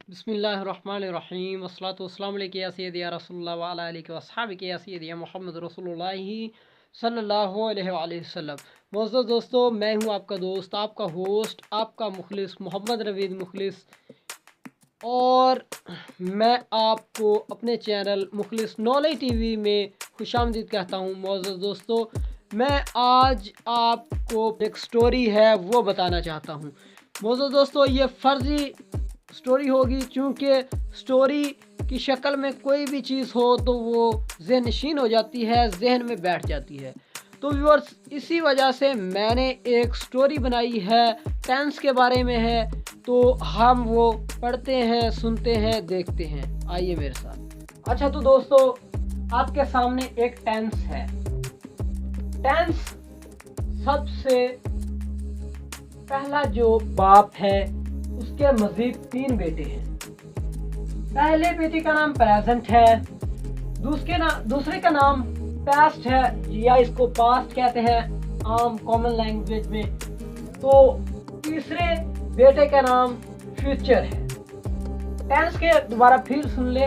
बिस्मिल्लाहिर्रहमानिर्रहीम वस्सलातु वस्सलामु अलैका या सय्यदी या रसूलुल्लाह व अला आलिहि व अस्हाबिहि या सय्यदी या मुहम्मद रसूलुल्लाह सल्लल्लाहु अलैहि वसल्लम। मोअज़्ज़ज़ दोस्तों, मैं हूं आपका दोस्त, आपका होस्ट, आपका मुखलिस मोहम्मद रवीद मुखलिस, और मैं आपको अपने चैनल मुखलिस नॉलेज टीवी में खुशामदीद कहता हूं। मोअज़्ज़ज़ दोस्तों, मैं आज आपको एक स्टोरी है वो बताना चाहता हूं। मोअज़्ज़ज़ दोस्तों, ये फ़र्ज़ी स्टोरी होगी, चूँकि स्टोरी की शक्ल में कोई भी चीज़ हो तो वो ज़हनशीन हो जाती है, जहन में बैठ जाती है। तो व्यूअर्स, इसी वजह से मैंने एक स्टोरी बनाई है, टेंस के बारे में है। तो हम वो पढ़ते हैं, सुनते हैं, देखते हैं। आइए मेरे साथ। अच्छा, तो दोस्तों, आपके सामने एक टेंस है। टेंस सबसे पहला जो बाप है, उसके मजीद 3 बेटे हैं। पहले बेटे का नाम प्रेजेंट है, दूसरे का नाम पास्ट है, या इसको पास्ट कहते हैं आम कॉमन लैंग्वेज में। तो तीसरे बेटे का नाम फ्यूचर है। टेंस के दोबारा फिर सुन ले।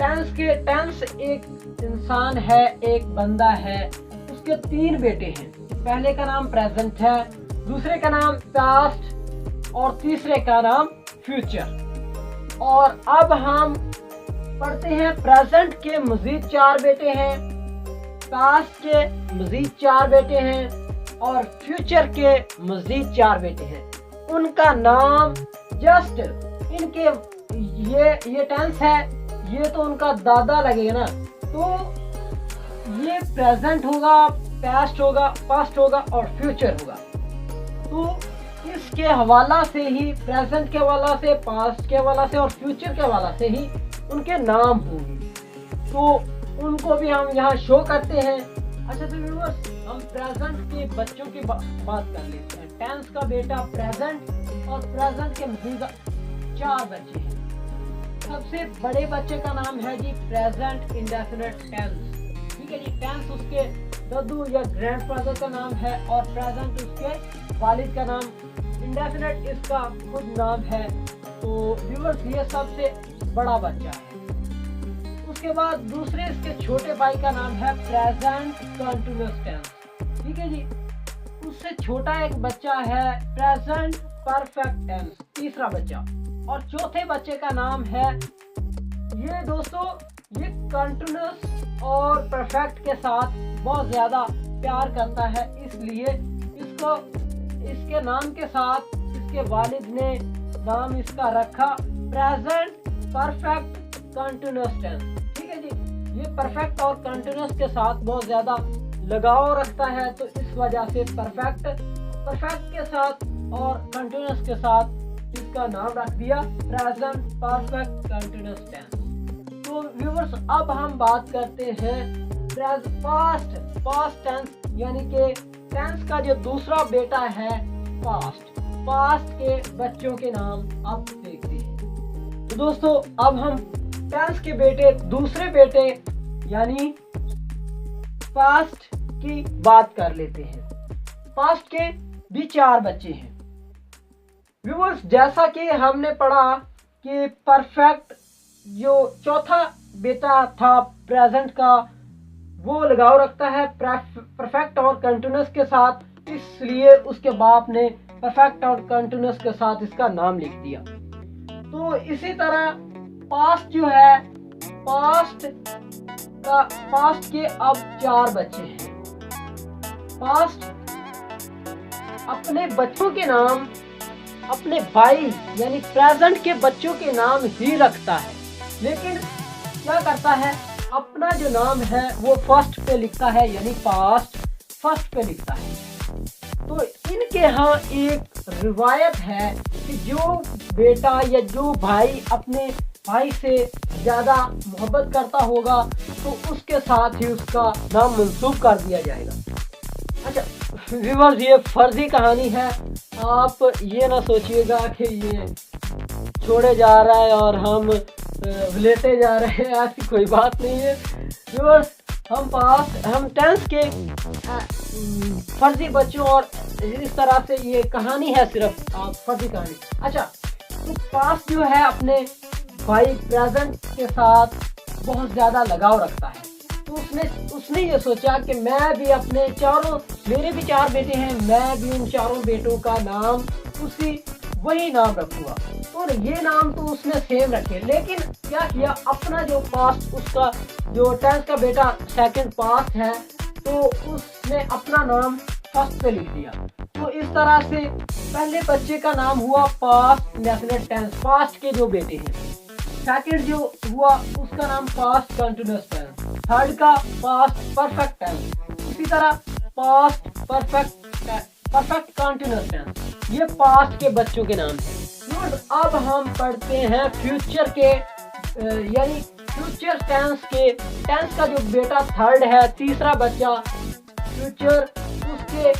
टेंस एक इंसान है, एक बंदा है, उसके 3 बेटे हैं। पहले का नाम प्रेजेंट है, दूसरे का नाम पास्ट और तीसरे का नाम फ्यूचर। और अब हम पढ़ते हैं, प्रेजेंट के मजीद 4 बेटे हैं, पास्ट के मजीद 4 बेटे हैं और फ्यूचर के मजीद 4 बेटे हैं। उनका नाम जस्ट इनके ये टेंस है, ये तो उनका दादा लगेगा ना। तो ये प्रेजेंट होगा, पास्ट होगा और फ्यूचर होगा। तो इसके हवाला से ही, प्रेजेंट के हवाला से, पास्ट के हवाला से और फ्यूचर के हवाला से ही उनके नाम होंगे। तो उनको भी हम यहाँ शो करते हैं। अच्छा, तो व्यूअर्स, हम प्रेजेंट के बच्चों की बात कर लेते हैं। टेंस का बेटा प्रेजेंट, और प्रेजेंट के मजीद 4 बच्चे हैं। सबसे बड़े बच्चे का नाम है जी प्रेजेंट इंडेफिनिट टेंस। ठीक है जी। टेंस उसके दादू या ग्रैंडफादर का नाम है और प्रेजेंट उसके वालिद का नाम, इंडेफिनिट इसका खुद नाम है। तो व्यूअर्स, ये सबसे बड़ा बच्चा है। उसके बाद दूसरे इसके छोटे भाई का नाम है प्रेजेंट कंटीन्यूअस टेंस। ठीक है जी। उससे छोटा एक बच्चा है प्रेजेंट परफेक्ट टेंस, तीसरा बच्चा। और चौथे बच्चे का नाम है, ये दोस्तों, ये कंटीन्यूअस और परफेक्ट के साथ बहुत ज्यादा प्यार करता है, इसलिए इसके नाम के साथ इसके वालिद ने नाम इसका रखा प्रेजेंट परफेक्ट कंटीन्यूअस टेंस। ठीक है जी। ये परफेक्ट और कंटीन्यूअस के साथ बहुत ज्यादा लगाव रखता है, तो इस वजह से परफेक्ट के साथ और कंटीन्यूअस के साथ इसका नाम रख दिया प्रेजेंट परफेक्ट कंटीन्यूअस टेंस। तो व्यूअर्स, अब हम बात करते हैं पास्ट टेंस, यानी कि टेंस का जो दूसरा बेटा है पास्ट के बच्चों के नाम अब देखते हैं। तो दोस्तों, अब हम टेंस के दूसरे बेटे यानी पास्ट की बात कर लेते हैं। पास्ट के भी 4 बच्चे हैं। व्यूअर्स, जैसा कि हमने पढ़ा कि परफेक्ट जो चौथा बेटा था प्रेजेंट का, वो लगाव रखता है परफेक्ट और कंटीन्यूअस के साथ, इसलिए उसके बाप ने परफेक्ट और कंटीन्यूअस के साथ इसका नाम लिख दिया। तो इसी तरह पास्ट जो है, पास्ट के अब 4 बच्चे हैं। पास्ट अपने बच्चों के नाम अपने भाई यानी प्रेजेंट के बच्चों के नाम ही रखता है, लेकिन क्या करता है, अपना जो नाम है वो फर्स्ट पे लिखता है, यानी पास्ट फर्स्ट पे लिखता है। तो इनके यहाँ एक रिवायत है कि जो बेटा या जो भाई अपने भाई से ज्यादा मोहब्बत करता होगा तो उसके साथ ही उसका नाम मंसूब कर दिया जाएगा। अच्छा व्यूअर्स, ये फर्जी कहानी है, आप ये ना सोचिएगा कि ये छोड़े जा रहा है और हम लेते जा रहे हैं, ऐसी कोई बात नहीं है। व्यूअर्स, हम टेंस के फर्जी बच्चों और इस तरह से ये कहानी है, सिर्फ फर्जी कहानी। अच्छा, तो पास्ट जो है अपने भाई प्रेजेंट के साथ बहुत ज़्यादा लगाव रखता है। तो उसने ये सोचा कि मैं भी अपने मेरे भी 4 बेटे हैं, मैं भी उन चारों बेटों का नाम वही नाम रखूंगा। तो ये नाम तो उसने सेम रखे, लेकिन क्या किया, अपना जो पास्ट, उसका जो टेंस का बेटा सेकंड पास्ट है, तो उसने अपना नाम फर्स्ट पे लिख दिया। तो इस तरह से पहले बच्चे का नाम हुआ पास्ट इंडेफिनिट टेंस, पास्ट के जो बेटे हैं। सेकंड जो हुआ उसका नाम पास्ट कंटिन्यूअस टेंस, थर्ड का पास्ट परफेक्ट टेंस, इसी तरह पास्ट परफेक्ट कंटिन्यूअस टेंस। ये पास्ट के बच्चों के नाम हैं। अब हम पढ़ते हैं फ्यूचर के यानी फ्यूचर टेंस का जो बेटा थर्ड है, तीसरा बच्चा फ्यूचर, उसके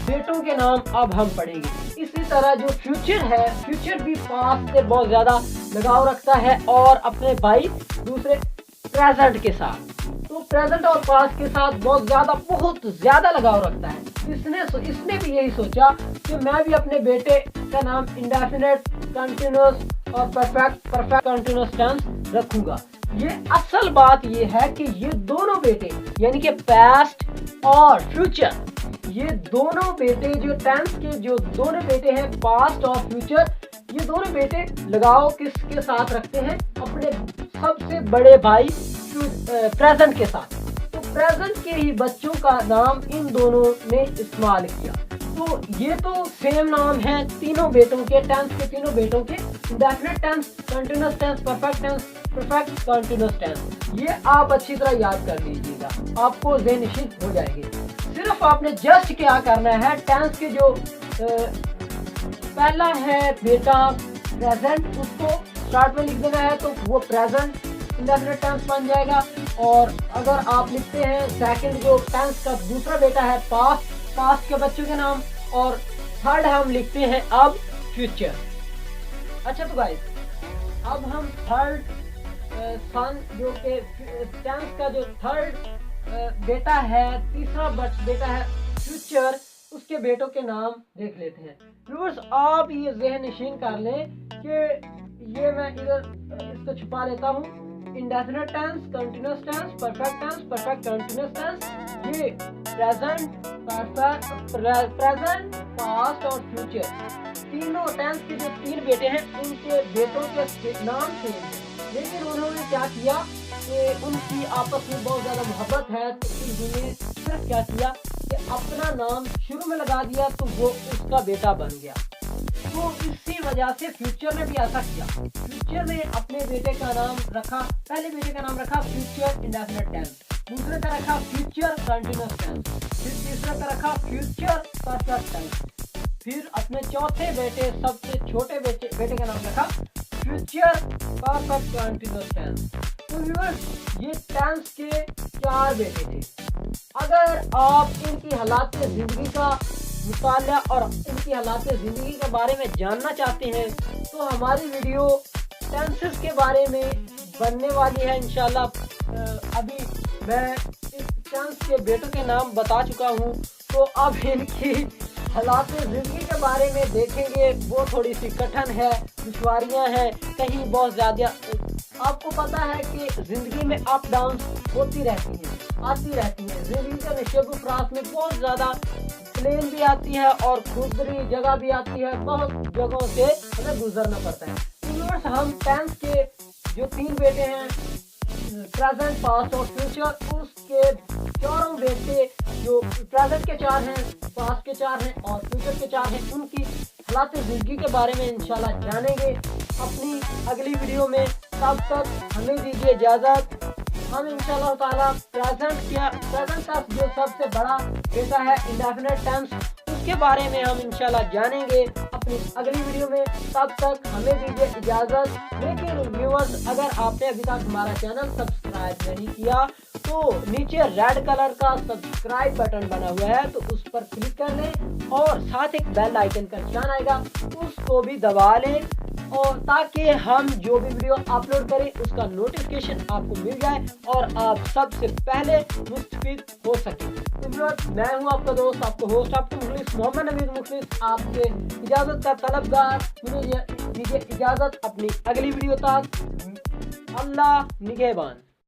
बेटों के नाम अब हम पढ़ेंगे। इसी तरह जो फ्यूचर है, फ्यूचर भी पास्ट से बहुत ज़्यादा लगाव रखता है और अपने भाई दूसरे प्रेजेंट के साथ, तो प्रेजेंट और पास्ट के साथ बहुत ज़्यादा लगाव रखता है। इसने भी यही सोचा कि मैं भी अपने बेटे का नाम इंडेफिनिट कंटिन्यूअस और परफेक्ट कंटिन्यूअस टेंस रखूंगा। ये असल बात ये है कि ये दोनों बेटे यानी कि पास्ट और फ्यूचर, ये दोनों बेटे जो टेंस के जो दोनों बेटे हैं पास्ट और फ्यूचर, ये दोनों बेटे लगाव किसके साथ रखते हैं, अपने सबसे बड़े भाई प्रेजेंट के साथ। तो प्रेजेंट के ही बच्चों का नाम इन दोनों ने इस्तेमाल किया। तो ये तो सेम नाम है तीनों बेटों के, टेंस के तीनों बेटों के, indefinite tense, continuous tense, perfect continuous tense. ये आप अच्छी तरह याद कर लीजिएगा, आपको ज़हन नशीन हो जाएगी। सिर्फ आपने जस्ट क्या करना है, टेंस के जो पहला है बेटा प्रेजेंट, उसको स्टार्ट में लिख देना है, तो वो प्रेजेंट इंडेफिनिट टेंस बन जाएगा। और अगर आप लिखते हैं सेकंड जो टेंस का दूसरा बेटा है पास्ट के बच्चों के नाम, और थर्ड हम लिखते हैं अब फ्यूचर। अच्छा तो गाइस, अब हम थर्ड सन जो के टेंस का जो थर्ड बेटा है, तीसरा बेटा है फ्यूचर, उसके बेटों के नाम देख लेते हैं। व्यूअर्स, आप ये ज़हन नशीन कर लें कि ये मैं इधर इसको छुपा लेता हूँ। Indefinite tense, continuous tense, perfect continuous tense, ये प्रेजेंट, पास्ट और फ्यूचर, तीनों टेंस के जो 3 बेटे हैं, उनके बेटों के नाम सेम हैं। लेकिन उन्होंने क्या किया कि उनकी आपस में बहुत ज़्यादा मोहब्बत है, तो उन्होंने सिर्फ क्या किया कि अपना नाम शुरू में लगा दिया, तो वो उसका बेटा बन गया। तो इसी वजह से फ्यूचर ने भी ऐसा किया। फ्यूचर ने अपने बेटे का नाम रखा, पहले बेटे का नाम रखा फ्यूचर इंडेफिनिट टेंस, दूसरे का रखा फ्यूचर कंटिन्यूअस टेंस, फिर तीसरे का रखा फ्यूचर परफेक्ट टेंस, फिर अपने चौथे बेटे, सबसे छोटे बेटे का नाम रखा फ्यूचर परफेक्ट कंटिन्यूअस टेंस। तो व्यूअर्स, ये टेंस के 4 बेटे थे। अगर आप इनकी हालात जिंदगी का मुताला और इनकी हालात ज़िंदगी के बारे में जानना चाहते हैं, तो हमारी वीडियो टेंसेस के बारे में बनने वाली है इंशाल्लाह। अभी मैं इस टेंस के बेटों के नाम बता चुका हूँ, तो अब इनकी हालात ज़िंदगी के बारे में देखेंगे। वो थोड़ी सी कठिन है, दुश्वारियाँ हैं, कहीं बहुत ज़्यादा। आपको पता है कि ज़िंदगी में अप डाउन होती रहती हैं, आती रहती हैं। ज़िंदगी के नशेब फराज में बहुत ज़्यादा प्लेन भी आती है और खुदरी जगह भी आती है, बहुत जगहों से हमें गुजरना पड़ता है। व्यूअर्स, हम टेंस के जो 3 बेटे हैं, प्रेजेंट, पास्ट और फ्यूचर, उसके चारों बेटे जो प्रेजेंट के 4 हैं, पास्ट के 4 हैं और फ्यूचर के 4 हैं, उनकी हालात ज़िंदगी के बारे में इंशाल्लाह जानेंगे अपनी अगली वीडियो में। तब तक हमें दीजिए इजाज़त। हम इंशाल्लाह ताला प्रेजेंट का जो सबसे बड़ा बेटा है इंडेफिनिट टेंस, उसके बारे में हम इंशाल्लाह जानेंगे अपनी अगली वीडियो में। तब तक हमें दीजिए इजाज़त। लेकिन व्यूअर्स, अगर आपने अभी तक हमारा चैनल सब्सक्राइब नहीं किया, तो नीचे रेड कलर का सब्सक्राइब बटन बना हुआ है, तो उस पर क्लिक कर लें और साथ एक बेल आइकन का निशान आएगा, उसको भी दबा लें, और ताकि हम जो भी वीडियो अपलोड करें उसका नोटिफिकेशन आपको मिल जाए और आप सबसे पहले मुस्तफीद हो सके। तो मैं हूं आपका दोस्त, आपका होस्ट, आपका मुखलिस मोहम्मद नवीद मुखलिस, आपसे इजाज़त का तलबगार। मुझे दीजिए इजाज़त अपनी अगली वीडियो तक। अल्लाह निगहबान।